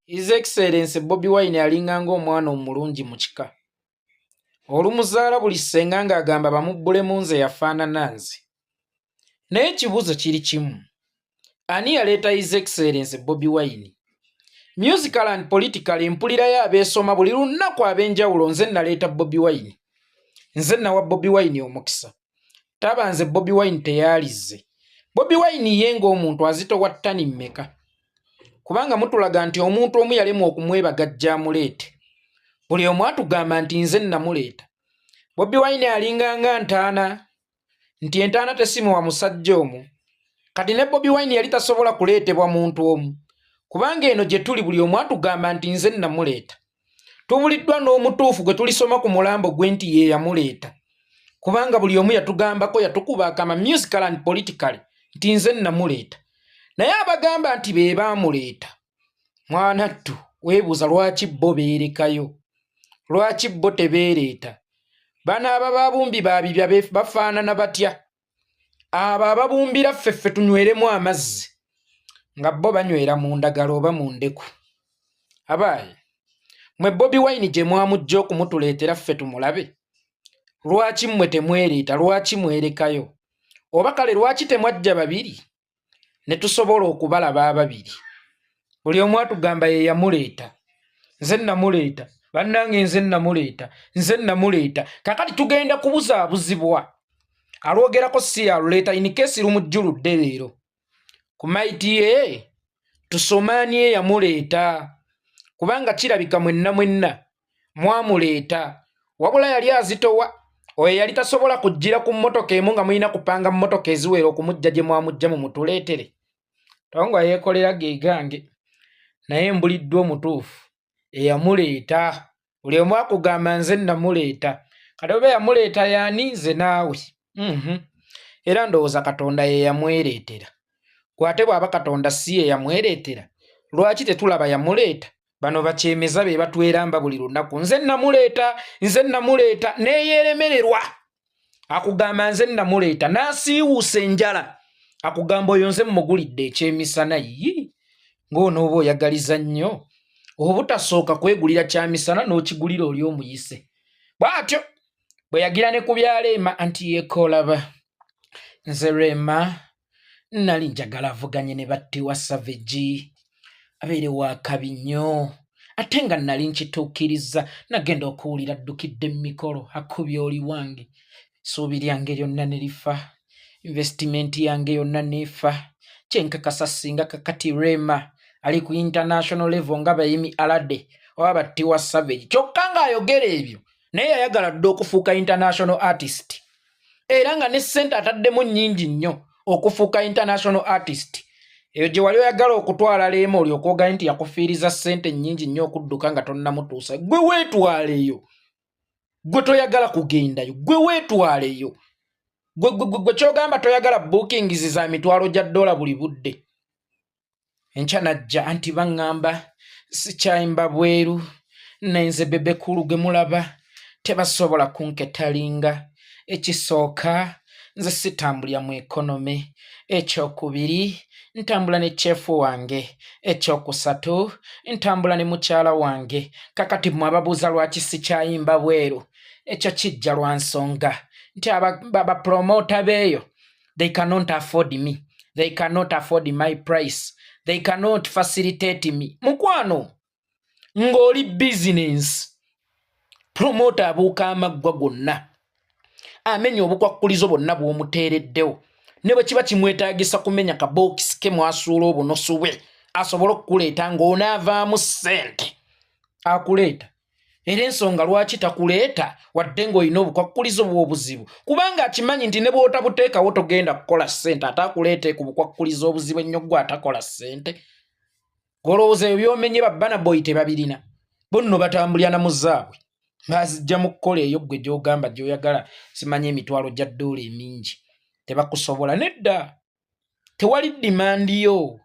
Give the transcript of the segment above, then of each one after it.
His Excellency Bobi Wine alinganga omwana omulungi mu kika. Olumuzaala buli ssenga ng'agamba bamubbulemu nze yafaanana nze. Naye ekibuuzo kiri kimu. Ani yaleeta His Excellency Bobi Wine? Musical and political empulirayo abeesoma buli lunaku ab'enjawulo nze naleeta Bobi Wine. Nze nawa Bobi Wine omukisa. Taba nze Bobi Wine teyaalize. Bobi Wine ye ng'omuntu azitowa ttani mmeka. Kubanga mutulaga nti omuntu omu yalemu okumwebaga ajja amuleete. Buli omu atugamba nti nze namuleeta. Bobi Wine alinganga ntaana. Nti entaana tesimuwa musajja omu. Kati ne Bobi Wine yali tasobola kuleetebwa muntu omu. Kubanga eno gye tuli buli omu atugamba nti nze namuleeta. Tubuliddwa n'omutuufu gwe tulisoma ku mulambo gwe nti ye yamuleeta. Kubanga buli omu yatugambako yatukuba akama musical and politically nti nze namuleeta. Naye abagamba nti be baamuleeta. Mwana ttu weebuuza lwaki bo beerekayo. Lwaki bo tebeereeta. Bano ababumbi babibya bafaanana batya. Abo ababumbira ffeffe tunyweremu amazzi. Nga bo banywera mu ndagala oba mu ndeku. Abaayi. Mwe Bobi Wine gye mwamujja okumutuleetera ffe tumulabe. Lwaki mmwe temwereeta, lwaki mwerekayo? Oba kale lwaki temwajja babiri? Ne tusobola okubalaba ababiri. Buli omu atugamba ye yamuleeta. Nze namuleeta. Bannange nze namuleeta. Nze namuleeta. Kakati tugenda kubuzaabuzibwa. Alwogerako si yaluleeta in case lumujjuludde leero. Ku maiti ye tusomaanye yamuleeta. Kubanga kirabika mwenna mwamuleeta. Wabula yali azitowa. Oyo yali tasobola kujjira ku mmotoka emu nga mulina kupanga mmotoka eziwera okumujja gye mwamujja mu mutuleetere. Tongo yeekolera ge gange. Naye mbuliddwa omutuufu. Eyamuleeta. Buli omu akugamba nze namuleeta. Kati oba yamuleeta y'ani nze naawe. Era ndowooza Katonda ye yamwereetera. Kwate bw'aba Katonda si ye yamwereetera. Lwaki tetulaba yamuleeta? Bano bakyemeza be batweramba buli lunaku. Nze namuleeta neyeeremererwa. Akugamba nze namuleeta n'asiiwuusa enjala. Akugamba oyo nze mmugulidde ekyemisana yi. Ng'onooba oyagaliza nnyo. Obutasooka kwegulira kyamisana n'okigulira oli omuyise. Bw'atyo bwe yagira ne ku bya Leema anti yeekoolaba. Nze Leema nali njagala avuganye ne Battiwa Savage. Abeere wa kabi nnyo. Ate nga nali nkituukiriza nagenda okuwulira addukidde mu mikolo akubye oli wange. Ssuubi lyange lyonna ne lifa. Investment yange yonna neefa. Kyenkakasa singa kakati Leema ali ku international level nga Bayimi Alade oba Battiwa Savage. Kyokka ng'ayogera ebyo naye yayagala dda okufuuka international artist. Era nga ne ssente ataddemu nnyingi nnyo okufuuka international artist. Eyo gye wali oyagala okutwala Leema olyoka ogaanye nti yakufiiriza ssente nnyingi nnyo okudduka nga tonnamutuusa. Gwe weetwaleyo. Gwe toyagala kugendayo. Gwe weetwaleyo. Gwe kyogamba toyagala bookings za mitwalo gya $1 buli budde. Enkya najja anti baŋŋamba sikyayimba bweru. Nenze bebekulu gwe mulaba tebasobola kunketalinga. Ekisooka nze sitambulya mu ekonome. Ekyokubiri ntambula ne chefu wange. Ekyokusatu ntambula ne mukyala wange. Kakati mmwe ababuuza lwaki sikyayimba bweru. Ekyo kijja lwa nsonga nti abapromota beeyo they cannot afford me. They cannot afford my price. They cannot facilitate me. Mukwano ng'oli business promota abuuka amaggwa gonna. Amenya obukwakkulizo bonna bw'omuteereddewo. Ne bwe kiba kimwetaagisa kumenya kabookisi ke mwasuula obunosu bwe asobole okukuleeta ng'onaavaamu ssente. Akuleeta. Era ensonga lwaki takuleeta wadde ng'olina obukwakkulizo bw'obuzibu. Kubanga akimanyi nti ne bw'otabuteekawo togenda kukola ssente ate akuleete ku bukwakkulizo obuzibu ennyo gwe atakola ssente. Golowooza ebyo by'omenye babbana boyi tebabirina. Bo nno batambulya na mu zaabwe. Bazijja mu kukola eyo gwe gy'ogamba gy'oyagala simanye emitwalo gya $1 emingi. Tebakusobola nedda. Tewali dimandi yo.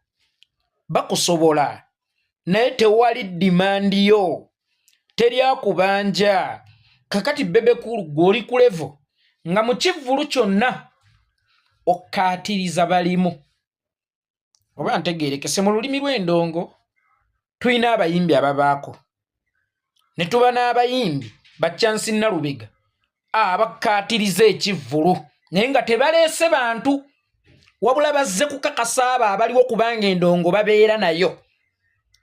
Bakusobola. Naye tewali dimandi yo. Teri akubanja. Kakati bebekulu gw'oli ku level nga mu kivvulu kyonna okkaatiriza balimu. oba ntegeerekese mu lulimi lw'endongo tulina abayimbi ababaako ne tuba n'abayimbi Bachansi Nalubega abakkaatiriza ekivvulu naye nga tebaleese bantu wabula bazze kukakasa abo abaliwo kubanga endongo babeera nayo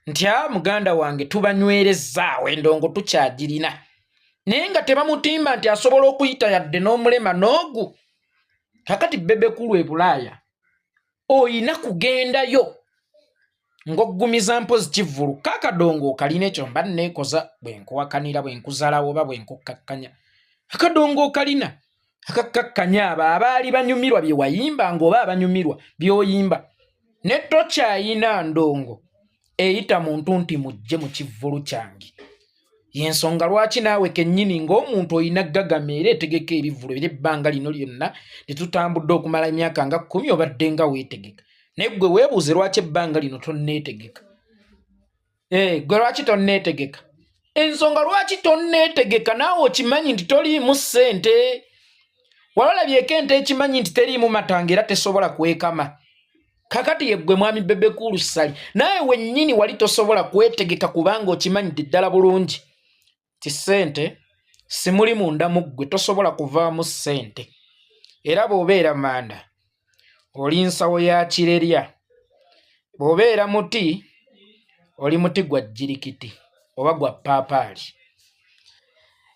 nti muganda wange tubanywerezaawo endongo tukyagirina naye nga tebamutimba nti asobola okuyita yadde n'omulema n'ogu. Kakati Bebekulu e Bulaaya oyina kugendayo ng'oggumiza mpozi kivvulu kakadongo okalina ekyo mba neekoza bwenkuwakanira bwenkuzalawo oba bwenkukkakkanya akadongo okalina akakkakkanya abo abaali banyumirwa bye wayimba ng'oba abanyumirwa by'oyimba ne tokyayina ndongo eyita muntu nti mujje mu kivvulu kyange. Yensonga lwaki naawe kennyini ng'omuntu oyina ggagama era etegeka ebivvulu eby'ebbanga lino lyonna ne tutambudde okumala emyaka nga 10 obadde nga weetegeka naye ggwe weebuuze lwaki ebbanga lino tonneetegeka. Gwe lwaki tonneetegeka? Ensonga lwaki tonneetegeka naawe okimanyi nti toliimu ssente walolabyeko ente ekimanyi nti teriimu matanga era tesobola kwekama. Kakati yeggwe mwami Bebekulu Ssali naye wennyini wali tosobola kwetegeka kubanga okimanyi nti ddala bulungi ti ssente simuli munda mu ggwe tosobola kuvaamu ssente era bw'obeera manda oli nsawo ya kirerya bw'obeera muti oli muti gwa jjirikiti oba gwa paapaali.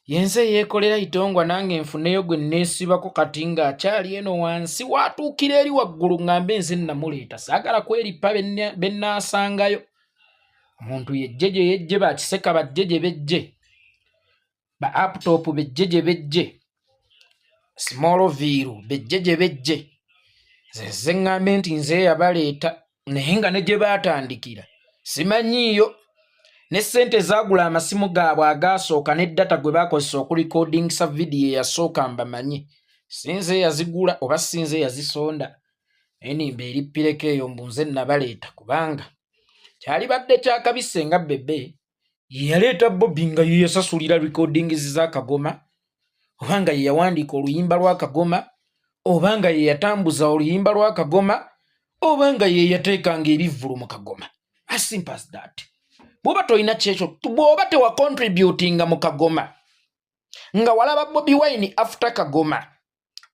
Yenze yeekolera itongwa nange nfuneyo gwe neesibako kati ng'akyali eno wansi watuukira eri waggulu ng'ambe nze namuleeta saagala kweripa bennaasangayo. Omuntu yejje gye yejje bakiseka bajje gye bejje ba aputoopu bejje gye bejje small viiru bejje gye bejje ze ŋŋambe nti nze yabaleeta naye nga ne gye baatandikira simanyiiyo ne ssente zaagula amasimu gaabwe agaasooka ne data gwe baakozesa okulikodingisa vidiyo eyasooka mbamanyi sinze yazigula oba sinze yazisonda naye nimba erippireko eyo mbu nze nabaleeta kubanga kyali badde kyakabise nga Bebe ye yaleeta Bobby nga ye yasasulira recordings z'akagoma oba nga ye yawandiika oluyimba lw'akagoma oba nga ye yatambuza oluyimba lw'akagoma oba nga ye yateekanga ebivvulu mu kagoma. As simple as that. Bw'oba tolina kyekyo bw'oba tewacontributinga mu kagoma nga walaba Bobi Wine after kagoma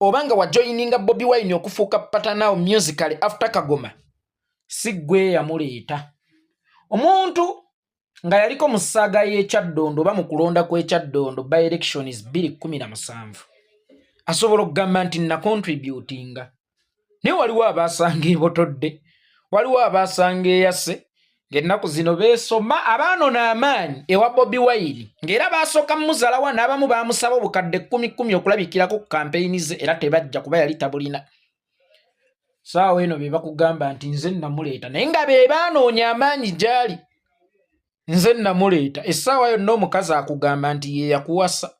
oba nga wajoyininga Bobi Wine okufuuka patanawo musically after kagoma si ggwe yamuleeta. Omuntu nga yaliko mu ssaaga y'ekyaddondo oba mu kulonda kw'ekyaddondo by elections 2017 asobola okugamba nti nacontributinga naye waliwo abaasanga ebotodde waliwo abaasanga eyase ng'ennaku zino beesoma abaanona amaanyi ewa Bobi Wine ng'era baasooka muzalawa n'abamu baamusaba obukadde 10,000 okulabikirako ku kampeyini ze era tebajja kuba yali tabulina. Saawa eno be bakugamba nti nze namuleeta naye nga be baanoonya amaanyi gy'ali nze namuleeta essaawa yonna omukazi akugamba nti ye yakuwasa